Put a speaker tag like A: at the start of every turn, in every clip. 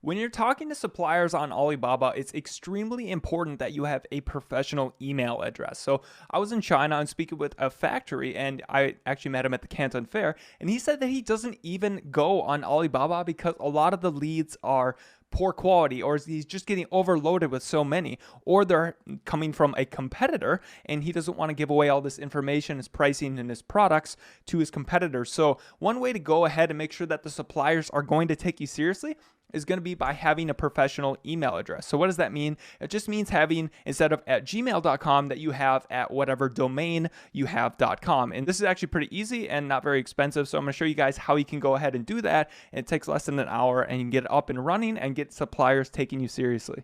A: When you're talking to suppliers on Alibaba, it's extremely important that you have a professional email address. So I was in China and speaking with a factory, and I actually met him at the Canton Fair, and he said that he doesn't even go on Alibaba because a lot of the leads are poor quality, or he's just getting overloaded with so many, or they're coming from a competitor and he doesn't want to give away all this information, his pricing and his products to his competitors. So one way to go ahead and make sure that the suppliers are going to take you seriously is going to be by having a professional email address. So what does that mean? It just means having, instead of at gmail.com, that you have at whatever domain you have.com. And this is actually pretty easy and not very expensive. So I'm going to show you guys how you can go ahead and do that. And it takes less than an hour and you can get it up and running and get suppliers taking you seriously.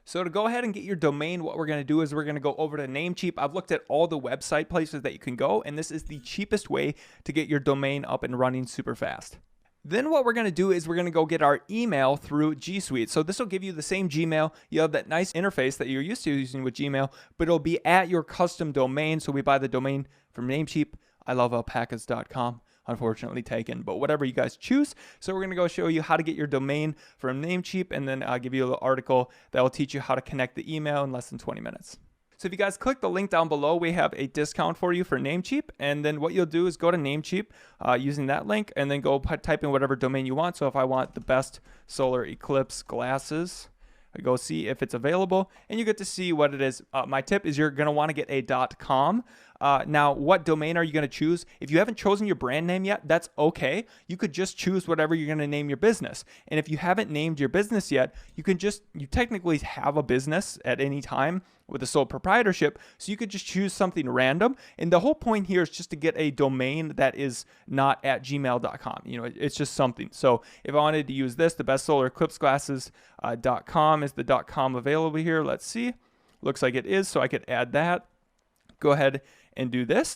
A: So to go ahead and get your domain, what we're going to do is we're going to go over to Namecheap. I've looked at all the website places that you can go, and this is the cheapest way to get your domain up and running super fast. Then what we're going to do is we're going to go get our email through G Suite. So this will give you the same Gmail. You have that nice interface that you're used to using with Gmail, but it'll be at your custom domain. So we buy the domain from Namecheap. I love alpacas.com. Unfortunately taken, but whatever you guys choose. So we're going to go show you how to get your domain from Namecheap, and then I'll give you a little article that will teach you how to connect the email in less than 20 minutes. So if you guys click the link down below, we have a discount for you for Namecheap. And then what you'll do is go to Namecheap using that link, and then go type in whatever domain you want. So if I want the best solar eclipse glasses, I go see if it's available, and you get to see what it is. My tip is you're going to want to get a .com. Now, what domain are you going to choose? If you haven't chosen your brand name yet, that's okay. You could just choose whatever you're going to name your business. And if you haven't named your business yet, you technically have a business at any time with a sole proprietorship. So you could just choose something random. And the whole point here is just to get a domain that is not at gmail.com. It's just something. So if I wanted to use this, the best solar eclipse glasses.com is the .com available here. Let's see. Looks like it is. So I could add that. Go ahead and do this.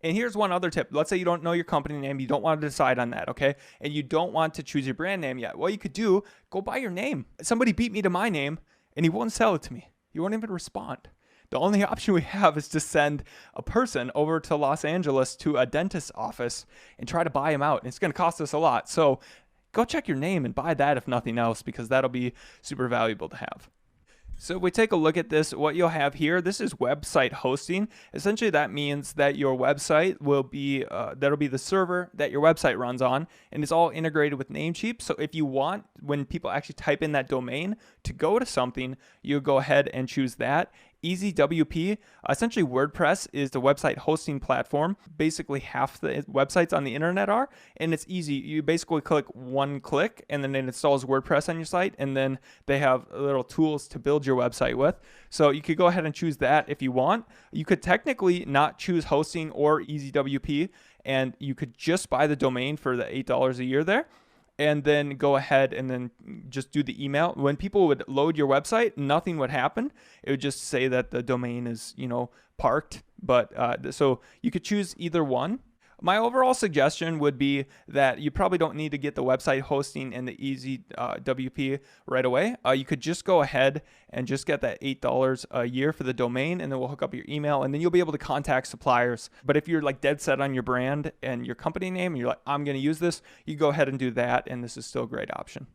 A: And here's one other tip. Let's say you don't know your company name. You don't want to decide on that, okay? And you don't want to choose your brand name yet. What you could do, go buy your name. Somebody beat me to my name, and he won't sell it to me. He won't even respond. The only option we have is to send a person over to Los Angeles to a dentist's office and try to buy him out. And it's going to cost us a lot. So go check your name and buy that if nothing else, because that'll be super valuable to have. So if we take a look at this, what you'll have here, this is website hosting. Essentially, that means that your website will be, that'll be the server that your website runs on, and it's all integrated with Namecheap. So if you want, when people actually type in that domain to go to something, you go ahead and choose that. EasyWP, essentially WordPress is the website hosting platform. Basically half the websites on the internet are, and it's easy. You basically click one click and then it installs WordPress on your site, and then they have little tools to build your website with. So you could go ahead and choose that if you want. You could technically not choose hosting or EasyWP, and you could just buy the domain for the $8 a year there, and then go ahead and then just do the email. When people would load your website, nothing would happen. It would just say that the domain is, parked. But so you could choose either one. My overall suggestion would be that you probably don't need to get the website hosting and the EasyWP right away. You could just go ahead and just get that $8 a year for the domain, and then we'll hook up your email, and then you'll be able to contact suppliers. But if you're like dead set on your brand and your company name, and you're like, I'm going to use this, you go ahead and do that, and this is still a great option.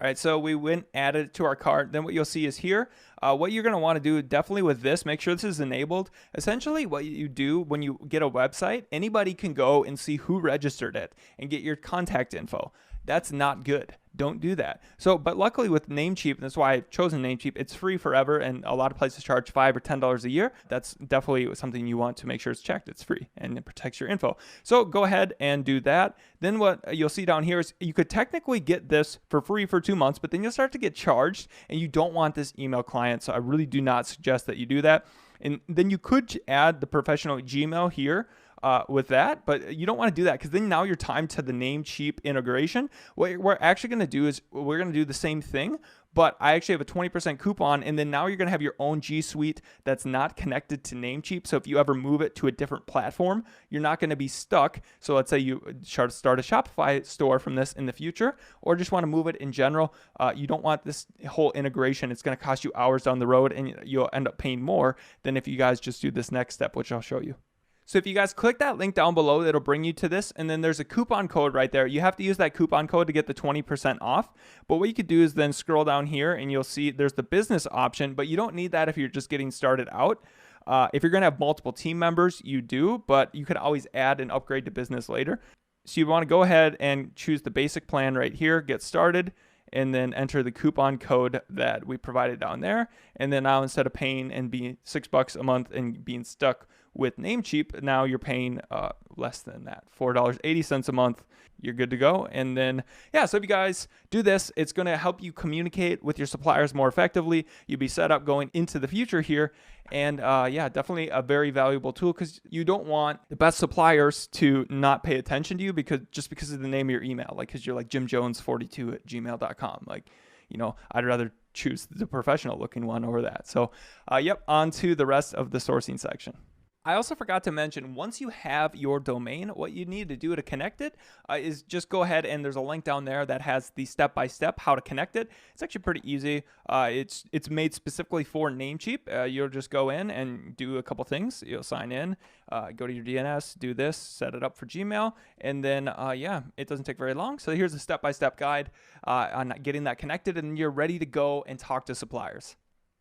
A: All right, so we went added it to our cart. Then what you'll see is here, what you're going to want to do definitely with this, make sure this is enabled. Essentially what you do when you get a website, anybody can go and see who registered it and get your contact info. That's not good. Don't do that. So, but luckily with Namecheap, and that's why I've chosen Namecheap, it's free forever, and a lot of places charge $5 or $10 a year. That's definitely something you want to make sure it's checked. It's free and it protects your info. So go ahead and do that. Then what you'll see down here is you could technically get this for free for 2 months, but then you'll start to get charged, and you don't want this email client. So I really do not suggest that you do that. And then you could add the professional Gmail here with that, but you don't want to do that, because then now you're timed to the Namecheap integration. What we're actually going to do is we're going to do the same thing, but I actually have a 20% coupon, and then now you're going to have your own G Suite that's not connected to Namecheap. So if you ever move it to a different platform, you're not going to be stuck. So let's say you start a Shopify store from this in the future, or just want to move it in general. You don't want this whole integration. It's going to cost you hours down the road, and you'll end up paying more than if you guys just do this next step, which I'll show you. So if you guys click that link down below, it'll bring you to this, and then there's a coupon code right there. You have to use that coupon code to get the 20% off. But what you could do is then scroll down here and you'll see there's the business option, but you don't need that if you're just getting started out. If you're going to have multiple team members, you do, but you could always add and upgrade to business later. So you want to go ahead and choose the basic plan right here, get started, and then enter the coupon code that we provided down there. And then now instead of paying and being $6 a month and being stuck with Namecheap, now you're paying less than that, $4.80 a month. You're good to go. And then, yeah, so if you guys do this, it's going to help you communicate with your suppliers more effectively. You'll be set up going into the future here. And yeah, definitely a very valuable tool, because you don't want the best suppliers to not pay attention to you because of the name of your email, like because you're like jimjones42@gmail.com. Like, you know, I'd rather choose the professional looking one over that. So yep, on to the rest of the sourcing section. I also forgot to mention, once you have your domain, what you need to do to connect it is just go ahead, and there's a link down there that has the step-by-step how to connect it. It's actually pretty easy. It's made specifically for Namecheap. You'll just go in and do a couple things. You'll sign in, go to your DNS, do this, set it up for Gmail, and then yeah, it doesn't take very long. So here's a step-by-step guide on getting that connected, and you're ready to go and talk to suppliers.